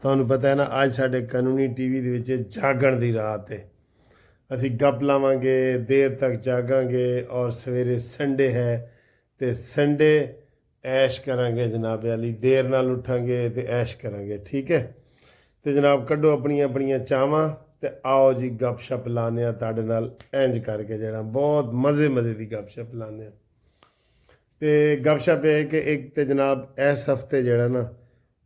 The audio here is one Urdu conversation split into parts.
ਤੁਹਾਨੂੰ ਪਤਾ ਹੈ ਨਾ, ਅੱਜ ਸਾਡੇ ਕਾਨੂੰਨੀ ਟੀਵੀ ਦੇ ਵਿੱਚ ਜਾਗਣ ਦੀ ਰਾਤ ਹੈ। ਅਸੀਂ ਗੱਪ ਲਾਵਾਂਗੇ, ਦੇਰ ਤੱਕ ਜਾਗਾਂਗੇ ਔਰ ਸਵੇਰੇ ਸੰਡੇ ਹੈ ਤੇ ਸੰਡੇ ਐਸ਼ ਕਰਾਂਗੇ ਜਨਾਬ ਅਲੀ। ਦੇਰ ਨਾਲ ਉੱਠਾਂਗੇ ਤੇ ਐਸ਼ ਕਰਾਂਗੇ। ਠੀਕ ਹੈ, ਤੇ ਜਨਾਬ ਕੱਢੋ ਆਪਣੀਆਂ ਆਪਣੀਆਂ ਚਾਵਾਂ ਤੇ ਆਓ ਜੀ ਗੱਪਸ਼ਪ ਲਾਉਂਦੇ ਹਾਂ ਤੁਹਾਡੇ ਨਾਲ। ਇੰਜ ਕਰਕੇ ਜਿਹੜਾ ਬਹੁਤ ਮਜ਼ੇ ਦੀ ਗੱਪਸ਼ਪ ਲਾਉਂਦੇ ਹਾਂ। ਤੇ ਗੱਪਸ਼ਪ ਇਹ ਕਿ ਇੱਕ ਤੇ ਜਨਾਬ ਇਸ ਹਫਤੇ ਜਿਹੜਾ ਨਾ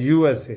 USA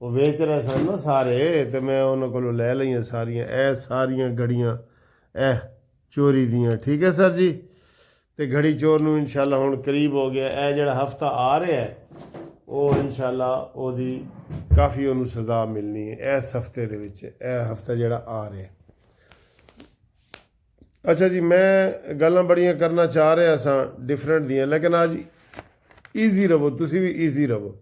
ਉਹ ਵੇਚ ਰਹੇ ਸਨ ਨਾ ਸਾਰੇ, ਤੇ ਮੈਂ ਉਹਨਾਂ ਕੋਲੋਂ ਲੈ ਲਈਆਂ ਸਾਰੀਆਂ। ਇਹ ਸਾਰੀਆਂ ਘੜੀਆਂ ਇਹ ਚੋਰੀ ਦੀਆਂ, ਠੀਕ ਹੈ ਸਰ ਜੀ। ਤੇ ਘੜੀ ਚੋਰ ਨੂੰ ਇਨਸ਼ਾਅੱਲਾ ਹੁਣ ਕਰੀਬ ਹੋ ਗਿਆ। ਇਹ ਜਿਹੜਾ ਹਫਤਾ ਆ ਰਿਹਾ ਹੈ ਉਹ ਇਨਸ਼ਾਅੱਲਾ ਉਹਦੀ ਕਾਫੀ ਉਹਨੂੰ ਸਜ਼ਾ ਮਿਲਣੀ ਹੈ ਇਸ ਹਫਤੇ ਦੇ ਵਿੱਚ, ਇਹ ਹਫਤਾ ਜਿਹੜਾ ਆ ਰਿਹਾ। ਅੱਛਾ ਜੀ, ਮੈਂ ਗੱਲਾਂ ਬੜੀਆਂ ਕਰਨਾ ਚਾਹ ਰਿਹਾ ਸਾਂ ਡਿਫਰੈਂਟ ਦੀਆਂ, ਲੇਕਿਨ ਅੱਜ ਈਜ਼ੀ ਰਵੋ, ਤੁਸੀਂ ਵੀ ਈਜ਼ੀ ਰਵੋ।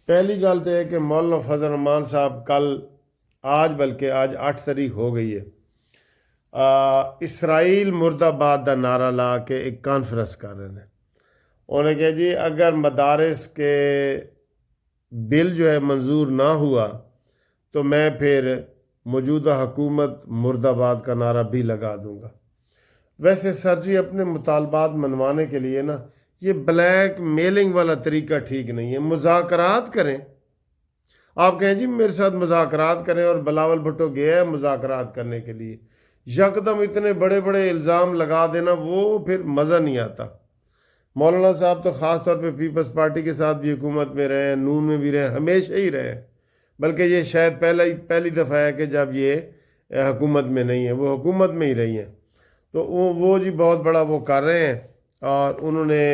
پہلی گل تو ہے کہ مولانا فضل الرحمان صاحب کل بلکہ آج 8 تاریخ ہو گئی ہے، اسرائیل مرد آباد کا نعرہ لا کے ایک کانفرنس کر رہے ہیں۔ انہوں نے کہا جی اگر مدارس کے بل جو ہے منظور نہ ہوا تو میں پھر موجودہ حکومت مرد آباد کا نعرہ بھی لگا دوں گا۔ ویسے سر جی اپنے مطالبات منوانے کے لیے نا یہ بلیک میلنگ والا طریقہ ٹھیک نہیں ہے، مذاکرات کریں۔ آپ کہیں جی میرے ساتھ مذاکرات کریں، اور بلاول بھٹو گیا ہے مذاکرات کرنے کے لیے، یکدم اتنے بڑے بڑے الزام لگا دینا وہ پھر مزہ نہیں آتا۔ مولانا صاحب تو خاص طور پہ پیپلز پارٹی کے ساتھ بھی حکومت میں رہے ہیں، نون میں بھی رہے ہیں، ہمیشہ ہی رہے ہیں، بلکہ یہ شاید پہلی دفعہ ہے کہ جب یہ حکومت میں نہیں ہے، وہ حکومت میں ہی رہی ہیں۔ تو وہ جی بہت بڑا وہ کر رہے ہیں، اور انہوں نے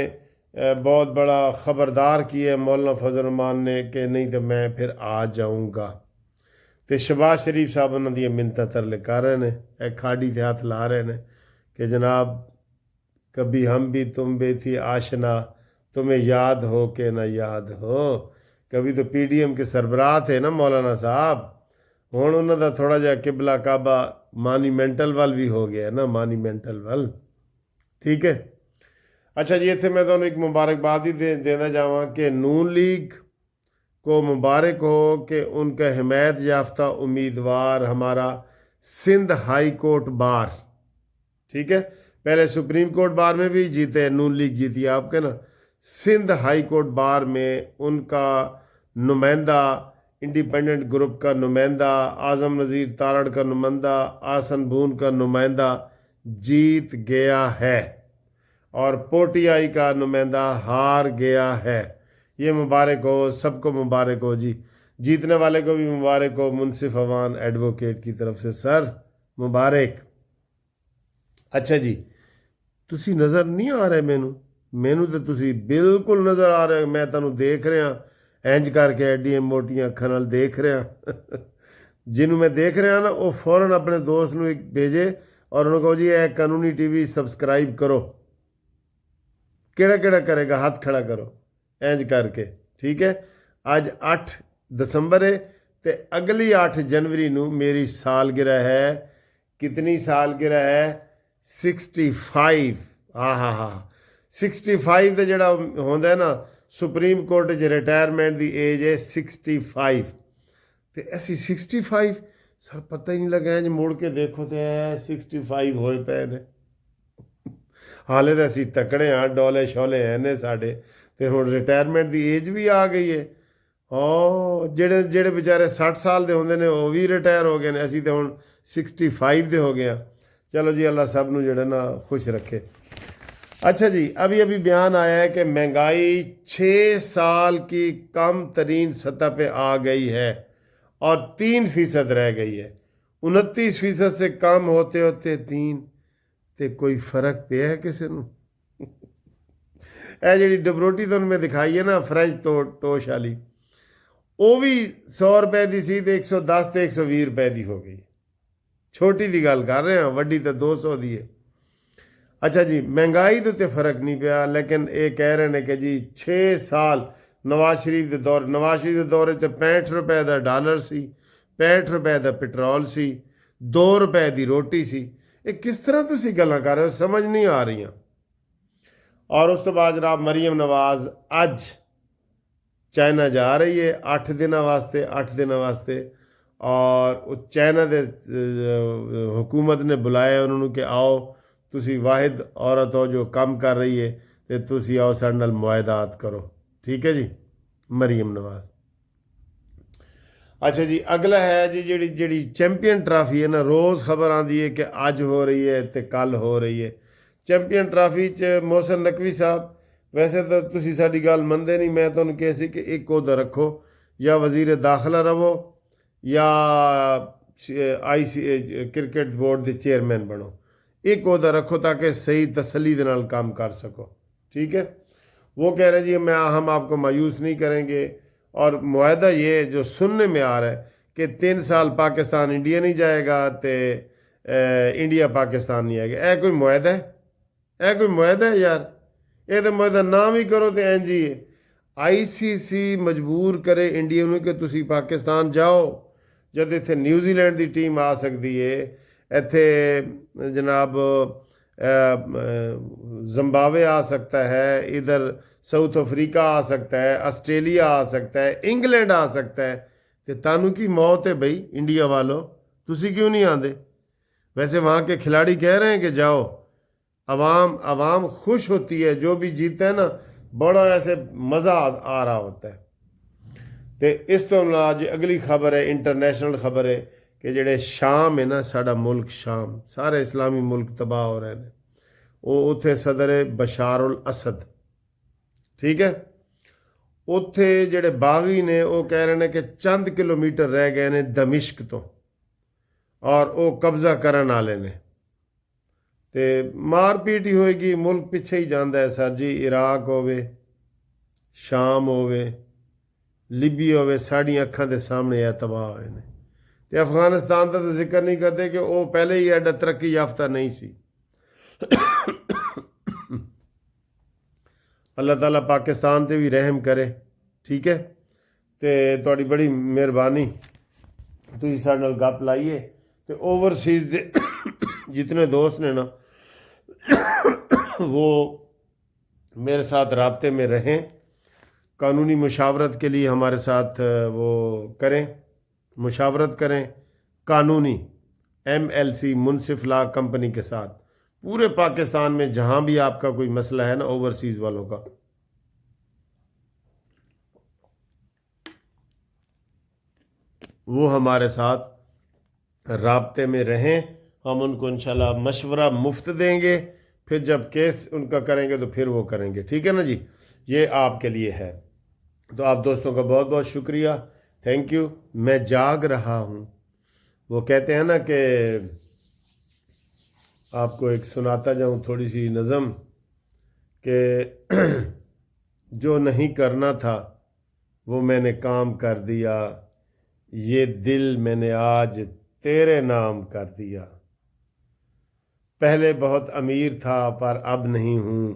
بہت بڑا خبردار کیا ہے مولانا فضل الرحمان نے کہ نہیں تو میں پھر آ جاؤں گا۔ تو شہباز شریف صاحب انہوں نے منتیں ترلے کر رہے ہیں، ایک کھاڑی سے ہاتھ لا رہے ہیں کہ جناب کبھی ہم بھی تم بھی تھی آشنا، تمہیں یاد ہو کہ نہ یاد ہو۔ کبھی تو پی ڈی ایم کے سربراہ تھے نا مولانا صاحب، ہوں انہوں کا تھوڑا جہا قبلہ کعبہ مانیمینٹل وال بھی ہو گیا نا، مانیمینٹل وال، ٹھیک ہے۔ اچھا جی، اتنے میں تمہیں ایک مبارکباد ہی دینا چاہواں کہ نون لیگ کو مبارک ہو کہ ان کا حمایت یافتہ امیدوار ہمارا سندھ ہائی کورٹ بار، ٹھیک ہے، پہلے سپریم کورٹ بار میں بھی جیتے، نون لیگ جیتی آپ کے نا، سندھ ہائی کورٹ بار میں ان کا نمائندہ، انڈیپینڈنٹ گروپ کا نمائندہ، اعظم نذیر تارڑ کا نمائندہ، آسن بھون کا نمائندہ جیت گیا ہے، اور پوٹی آئی کا نمائندہ ہار گیا ہے۔ یہ مبارک ہو، سب کو مبارک ہو جی، جیتنے والے کو بھی مبارک ہو، منصف اوان ایڈوکیٹ کی طرف سے سر مبارک۔ اچھا جی، تسی نظر نہیں آ رہے مینوں تو تسی بالکل نظر آ رہے، میں تنوں دیکھ رہا اینج کر کے ایڈیاں موٹیاں اکھاں نال دیکھ رہا۔ جنہوں میں دیکھ رہا نا وہ فوراً اپنے دوست نو ایک بھیجے اور انہوں کو جی اے قانونی ٹی وی سبسکرائب کرو۔ کیڑا کیڑا کرے گا ہاتھ کھڑا کرو اینج کر کے، ٹھیک ہے۔ آج 8 دسمبر ہے تے اگلی 8 جنوری نو میری سالگرہ ہے۔ کتنی سالگرہ ہے؟ 65۔ ہاں 65 تے جڑا ہوندا ہے نا سپریم کورٹ وچ ریٹائرمنٹ دی ایج ہے 65، تے اسی 65 سر پتہ ہی نہیں لگا انج مڑ کے دیکھو تے 65 ہوئے پے نے۔ حالے تو اسی تکڑے ہاں، ڈولے شولے ہیں نے ساڈے، تے ہن ریٹائرمنٹ دی ایج بھی آ گئی ہے۔ جڑے بیچارے 60 سال دے ہوندے نے وہ بھی ریٹائر ہو گئے نے، اسی تے ہن 65 دے ہو گئے ہیں۔ چلو جی اللہ سب نو جڑا نا خوش رکھے۔ اچھا جی، ابھی بیان آیا ہے کہ مہنگائی 6 سال کی کم ترین سطح پہ آ گئی ہے اور 3% رہ گئی ہے، 29% سے کم ہوتے ہوتے 3، تے کوئی فرق پہ ہے کسی نو؟ اے جڑی ڈبروٹی تو میں دکھائی ہے نا فرینچ ٹوش والی، وہ بھی 100 روپے دی سی تے 110 تے 120 روپے دی ہو گئی۔ چھوٹی دی گل کر رہے ہیں، وڈی تے 200 دی ہے۔ اچھا جی، مہنگائی تو تے فرق نہیں پیا، لیکن یہ کہہ رہے ہیں کہ جی 6 سال نواز شریف دے دور تے 65 روپے دا ڈالر سی، 65 روپے دا پٹرول سی، 2 روپے دی روٹی سی۔ یہ کس طرح تسی گلاں کر رہے ہو؟ سمجھ نہیں آ رہی ہیں۔ اور اس تو بعد جناب مریم نواز اج چائنا جا رہی ہے 8 دنوں واسطے، اور چائنا دے حکومت نے بلایا انہوں نے کہ آؤ تسی واحد عورت ہو جو کم کر رہی ہے، تے تسی آؤ ساڈے نال معاہدات کرو، ٹھیک ہے جی، مریم نواز۔ اچھا جی، اگلا ہے جی جڑی چیمپئن ٹرافی ہے نا، روز خبر آندی ہے کہ اج ہو رہی ہے تے کل ہو رہی ہے۔ چیمپئن ٹرافی محسن نقوی صاحب، ویسے تو تسی ساڈی گل مندے نہیں، میں تانوں کہا سی کہ ایک عہدہ رکھو یا وزیر داخلہ رہو یا آئی سی کرکٹ بورڈ دے چیئرمین بنو، ایک عہدہ رکھو تاکہ صحیح تسلی دے نال کام کر سکو، ٹھیک ہے۔ وہ کہہ رہے جی ہم آپ کو مایوس نہیں کریں گے، اور معاہدہ یہ جو سننے میں آ رہا ہے کہ 3 سال پاکستان انڈیا نہیں جائے گا تے انڈیا پاکستان نہیں آئے گا، اے کوئی معاہدہ ہے؟ اے کوئی معاہدہ ہے یار؟ یہ تو معاہدہ نام ہی کرو تو این جی ہے۔ آئی سی سی مجبور کرے انڈیا نوں کہ تسی پاکستان جاؤ، جد اتنے نیوزی لینڈ دی ٹیم آ سکتی ہے، اتنے جناب زمبابوے آ سکتا ہے، ادھر ساؤتھ افریقہ آ سکتا ہے، آسٹریلیا آ سکتا ہے، انگلینڈ آ سکتا ہے، تو تانوں کی موت ہے بھائی انڈیا والو، تسی کیوں نہیں آندے؟ ویسے وہاں کے کھلاڑی کہہ رہے ہیں کہ جاؤ، عوام خوش ہوتی ہے، جو بھی جیتا ہے نا بڑا ایسے مزہ آ رہا ہوتا ہے۔ تو اس تو علاوہ اگلی خبر ہے، انٹرنیشنل خبر ہے کہ جڑے شام ہے نا، ساڈا ملک شام، سارے اسلامی ملک تباہ ہو رہے ہیں، وہ اتھے صدر بشار الاسد، ٹھیک ہے، اتھے جڑے باغی نے وہ کہہ رہے ہیں کہ چند کلومیٹر رہ گئے نے دمشق تو، اور وہ قبضہ کرن والے نے، تے مار پیٹ ہی ہوئے گی، ملک پیچھے ہی جاندہ ہے سر جی، عراق ہووے، شام ہووے، لیبیا ہووے، ساڑی اکھاں دے سامنے ہے تباہ ہوئے نے۔ تے افغانستان کا تو ذکر نہیں کرتے کہ وہ پہلے ہی ایڈا ترقی یافتہ نہیں سی۔ اللہ تعالیٰ پاکستان تے بھی رحم کرے، ٹھیک ہے، تے تہاڈی بڑی مہربانی، تسی ساڈے نال گپ لائیے، تے اوورسیز دے جتنے دوست نے نا وہ میرے ساتھ رابطے میں رہیں، قانونی مشاورت کے لیے ہمارے ساتھ وہ کریں، مشاورت کریں قانونی MLC منصف لا کمپنی کے ساتھ، پورے پاکستان میں جہاں بھی آپ کا کوئی مسئلہ ہے نا اوورسیز والوں کا، وہ ہمارے ساتھ رابطے میں رہیں، ہم ان کو انشاءاللہ مشورہ مفت دیں گے، پھر جب کیس ان کا کریں گے تو پھر وہ کریں گے، ٹھیک ہے نا جی، یہ آپ کے لیے ہے۔ تو آپ دوستوں کا بہت بہت شکریہ، تھینک یو۔ میں جاگ رہا ہوں، وہ کہتے ہیں نا کہ آپ کو ایک سناتا جاؤں تھوڑی سی نظم، کہ جو نہیں کرنا تھا وہ میں نے کام کر دیا، یہ دل میں نے آج تیرے نام کر دیا، پہلے بہت امیر تھا پر اب نہیں ہوں،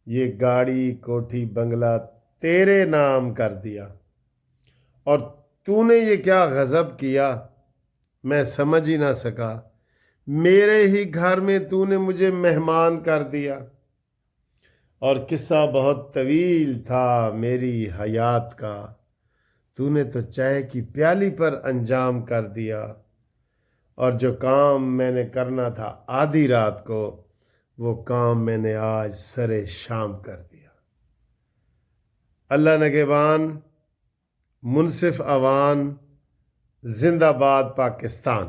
یہ گاڑی کوٹھی بنگلہ تیرے نام کر دیا، اور تو نے یہ کیا غضب کیا میں سمجھ ہی نہ سکا، میرے ہی گھر میں تو نے مجھے مہمان کر دیا، اور قصہ بہت طویل تھا میری حیات کا، تو نے تو چائے کی پیالی پر انجام کر دیا، اور جو کام میں نے کرنا تھا آدھی رات کو وہ کام میں نے آج سرے شام کر دیا۔ اللہ نگہبان، منصف عوان، زندہ باد پاکستان۔